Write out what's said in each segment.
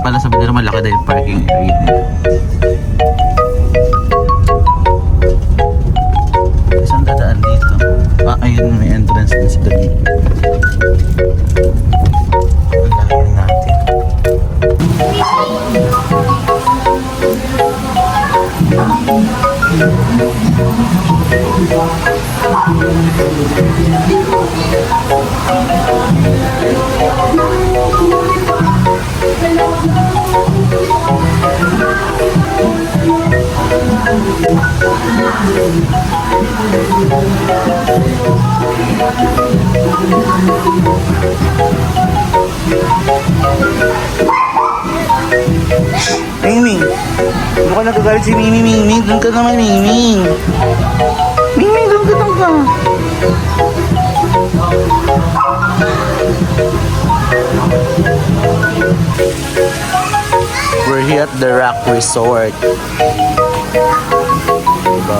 pala sabi nila malaki daw yung parking area nito. Isang dadaan dito. Ah, ayun, may entrance din sa dali. Ang lalagyan natin. Mingming, doon ka nagagalit si Mingming. Mingming, doon ka naman, Mingming. Mingming, doon ka naman ka. We're here at the Rock Resort. Diba?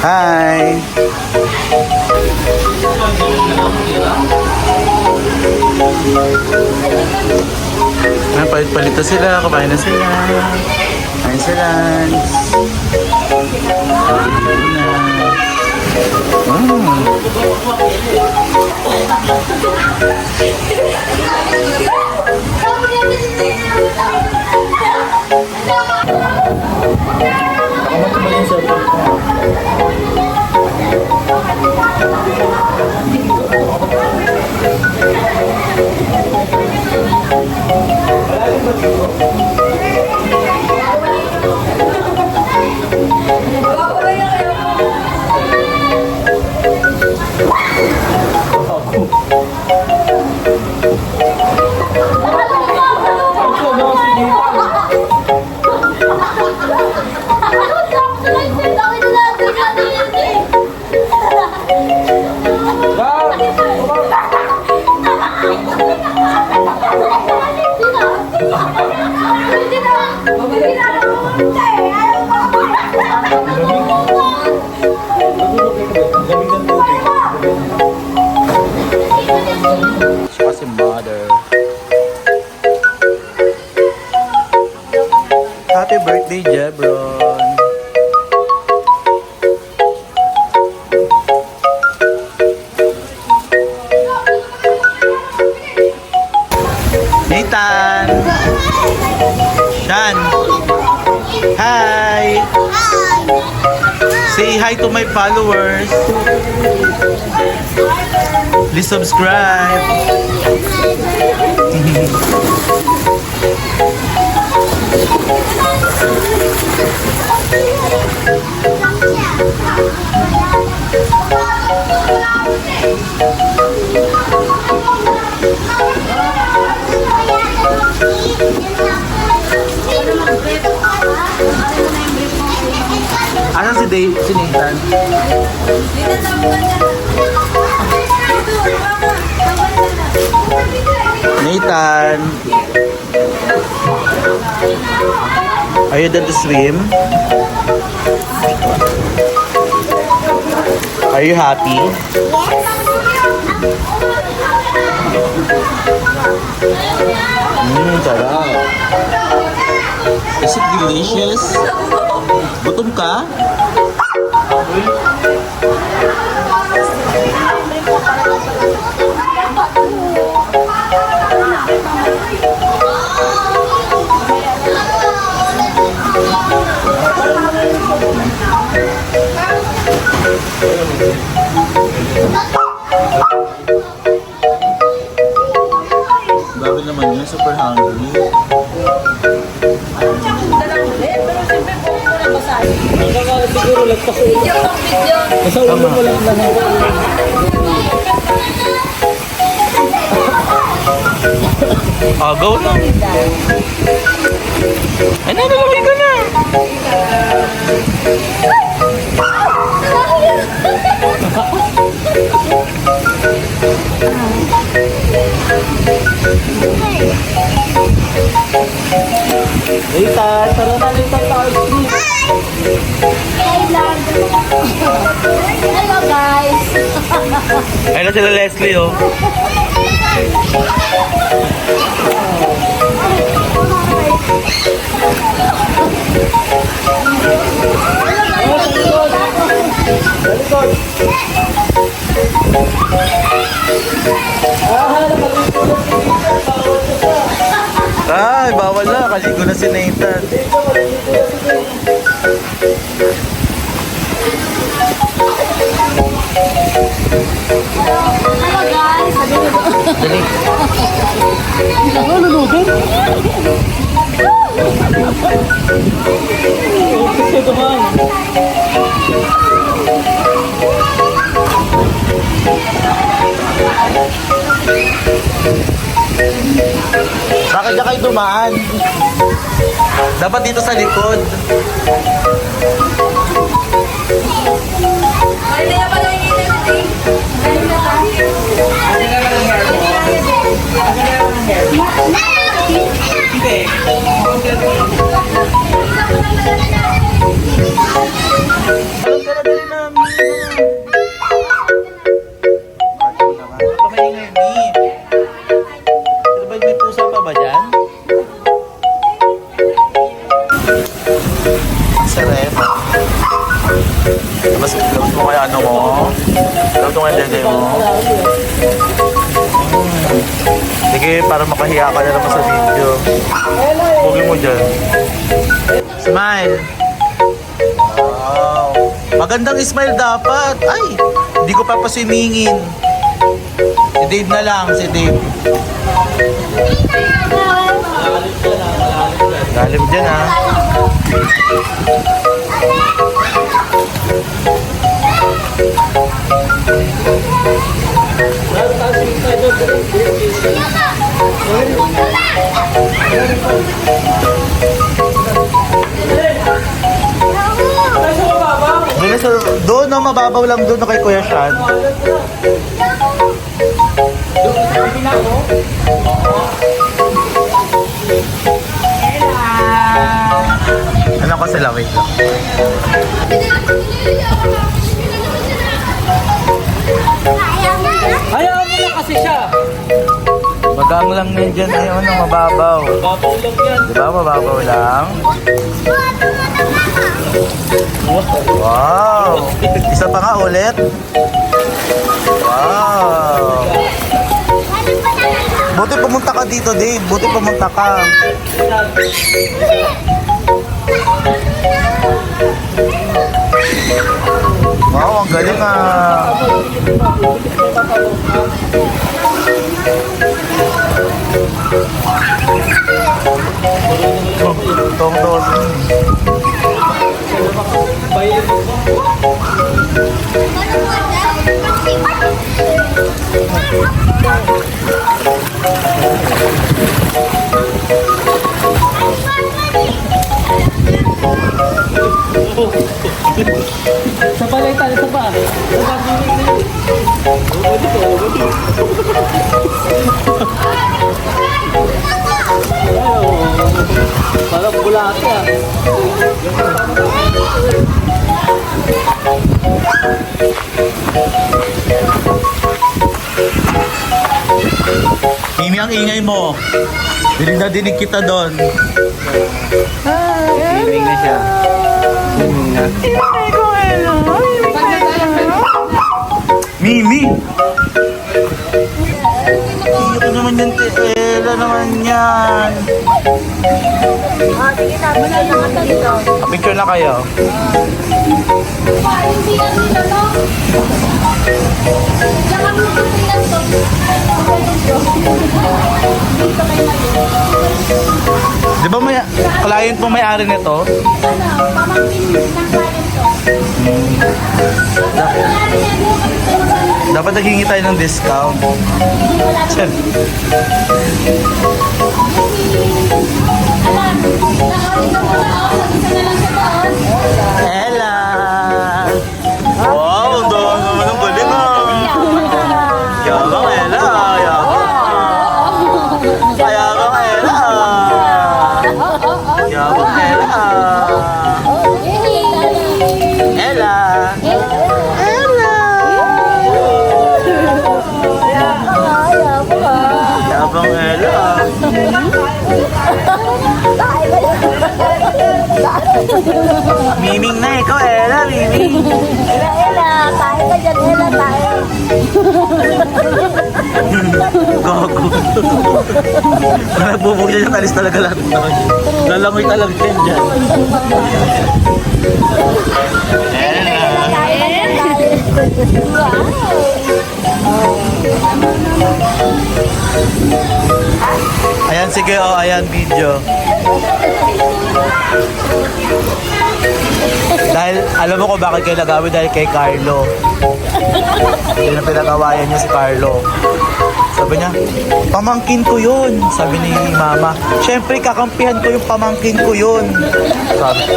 Hi! Ayan, palit-palito sila, kumain na sila. Kain sila. Siya kasi mother. Happy birthday, Jebron. Nathan! Shan! Hi! Say hi to my followers. Please subscribe. Asan si Dave? Si Nathan? Nathan! Are you done to swim? Are you happy? Sarap. Is it delicious? Gutom ka? Grabe naman yun, super hungry. Siguro lagpas ulo. Nasa ulo mo lang lang. Agaw lang. Ay, nalalaki ka na. Nathan, tara na Nathan sa ice cream. Hi, vlog. Hello, guys. Ayun na sila Leslie, oh. Ay, bawal na. Kaligo na si Nathan. Hello, guys. Dali. Gusto naman. Bakit na kayo dumaan? Dapat dito sa likod. Alam ka na dali namin. Ito maingay, Mi. Ito ba may pusa pa ba dyan? Sa ref. Labas mo kaya ano mo? Labas mo kaya dede mo? Sige, para makahiya ka na naman sa video. Huwag mo dyan. Smile. Wow. Magandang smile dapat. Ay, hindi ko papaswimingin. Si Dave na lang, si Dave. Lalim dyan, ha. Doon, no, mababaw lang doon, no, kay Kuya Sean. Ano ko sila? Wait lang. Ayaw mo na kasi siya. Magang lang yan dyan. Ayaw na, mababaw. Babaw lang yan. Diba, mababaw lang? Wow! Isa pa nga ulit. Wow! Buti pumunta ka dito, Dave. Buti pumunta ka. Wow, ang galing, ah. Tong-tos. Bayan mo ba? Sa palay tayo, sa pa. Sa pa, parang bulate ah. Mimi, ang ingay mo. Dinig na dinig kita doon. Ingay na siya. Ingay ko, hello. Mimi! Ito naman yan, Ella naman yan. Sige na, wala na ka dito. Picture na kayo. Hindi na nila, no? Saka mo ito tingnan to. Dito kayo na Di ba may client mo may-ari nito? Ano, pamangkin ng client to. Dapat naghingi tayo ng discount. Sir. Ella! Wow, ang dami naman ang galing, ah. Yabang, Ella. Yabang. Yabang, Ella. Yabang. Abang Ella. Ella. Abang Ella. Miming na ikaw, Ella. Miming. Ella, tayo ka dyan, Ella, tayo. Gago. Nagbubugyan yung alis talaga lahat ng tao. Lalangoy talaga yan dyan. Ayan, sige, oh, ayan, video. Dahil, alam mo ko bakit kayo nagawin dahil kay Carlo. Hindi na pinagawayan niya si Carlo. Sabi niya, pamangkin ko yun. Sabi ni Mama, syempre kakampihan ko yung pamangkin ko yun.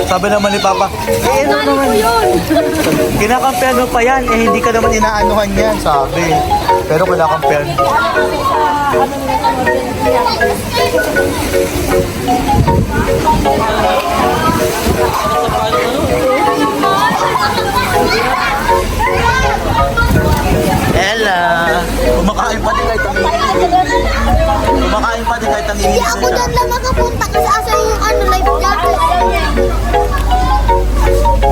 Sabi naman ni Papa, ano naman yun? Kinakampihan mo pa yan, hindi ka naman inaanuhan yan, sabi. Pero kinakampihan. Ella, kumakain pa din kahit ang kumakain pa din kahit ang Hindi ako doon lang makapunta kasi asa yung live vlog.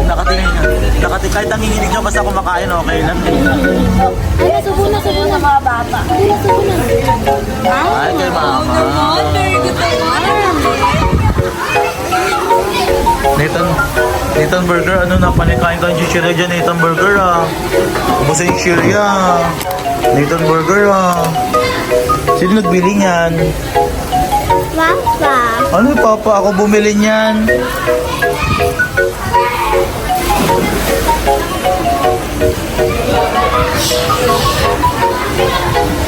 Nakatingin niya. Kahit ang hihilig niya, basta kumakain, okay lang. Ay, nasubo na mga bata. Ay, nasubo na. Ay, kay Mama. Very good Nathan Burger, ano na, panikain ka yung chichirya dyan, Nathan Burger, ah. Ubusin yung chichirya. Nathan Burger, ah. Sino nagbili niyan? Papa. Ano, Papa? Ako bumili niyan.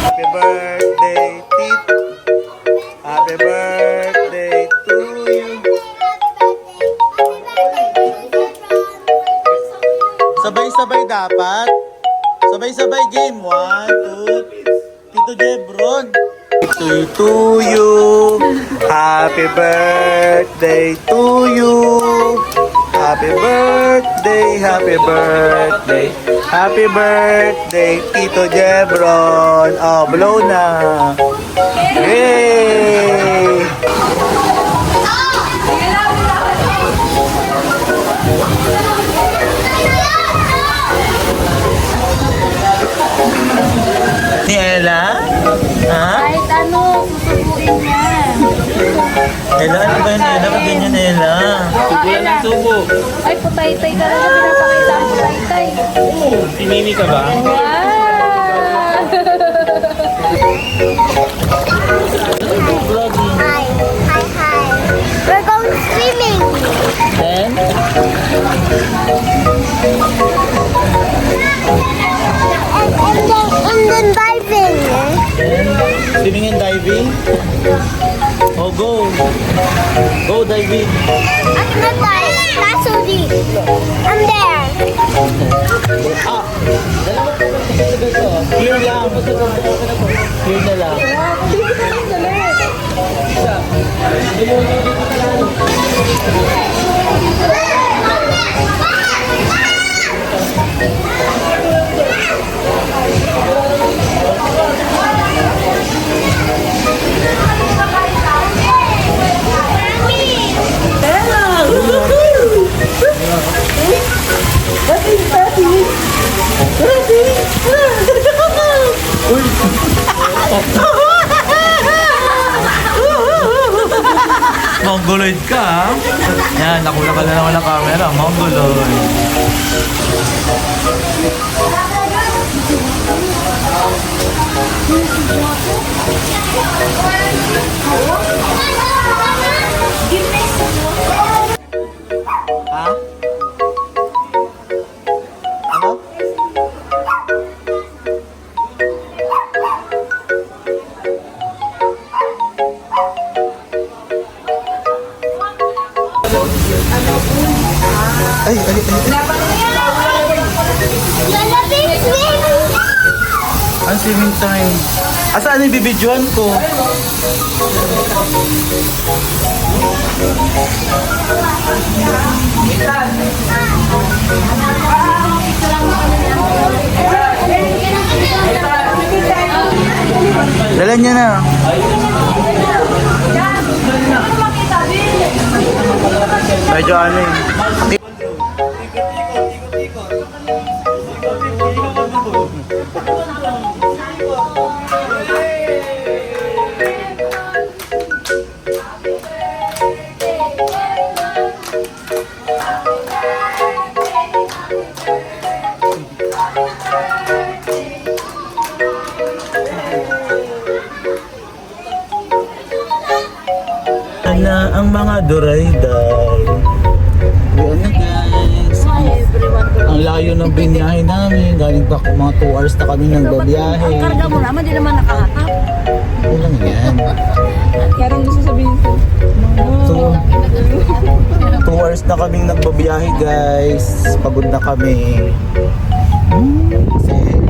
Happy birthday, Tito. Happy birthday to you. Sabay-sabay dapat. Sabay-sabay game. 1, 2, Tito Jebron. To you. Happy birthday to you. Happy birthday, happy birthday. Happy birthday, Tito Jebron. Oh, blow na. Yay! Ni Ella? Ha? Kahit ano, susubuin niya. Ella, ano ba yun, Ella? Ba't ganyan, Ella? Tugulan ng subo. Ay, putay-tay ka na pinapakita ang putay-tay. Si Mimi ka ba? Wow! Hi. Hi, hi. We're going swimming. Then? And then diving. Swimming and diving? Oh, go! Go diving! I'm not diving. That's only. I'm there. Clear lang! Clear na lang. Mongoloid ka, ha? Yan, nakula ka na naman ng camera. Mongoloid. Ha? Ano? Ay, ay, ay. Lalapit swimming. Ang swimming time. Asaan yung bibidyohan ko? Dala niya na. Medyo ano eh. Na ang mga duray-day. Ayan na guys. Ang layo ng biniyahe namin. Galing pa mga 2 hours na kami nang babiyahe. Ang karga mo naman, di naman nakahatap. Ano lang yan. Kaya rin gusto sabihin ko. 2 hours na kaming nagbabiyahe guys. Pagod na kami. Kasi